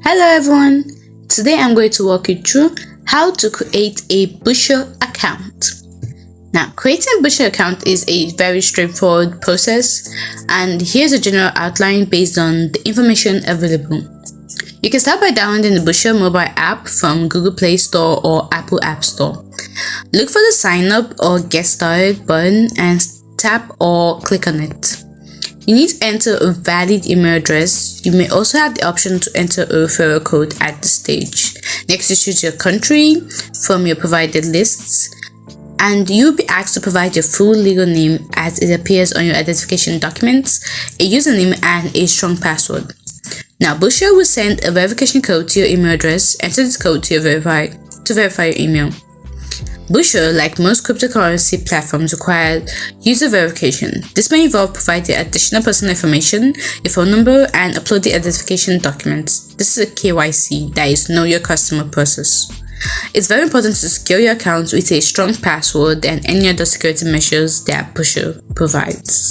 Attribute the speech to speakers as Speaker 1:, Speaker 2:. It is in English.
Speaker 1: Hello everyone, today I'm going to walk you through how to create a Busha account. Now, creating a Busha account is a very straightforward process, and here's a general outline based on the information available. You can start by downloading the Busha mobile app from Google Play Store or Apple App Store. Look for the sign up or get started button and tap or click on it. You need to enter a valid email address. You may also have the option to enter a referral code at this stage. Next, you choose your country from your provided lists, and you'll be asked to provide your full legal name as it appears on your identification documents, a username, and a strong password. Now, Busha will send a verification code to your email address. Enter this code to verify your email. Busha, like most cryptocurrency platforms, require user verification. This may involve providing additional personal information, your phone number, and uploading identification documents. This is a KYC, that is Know Your Customer process. It's very important to secure your account with a strong password and any other security measures that Busha provides.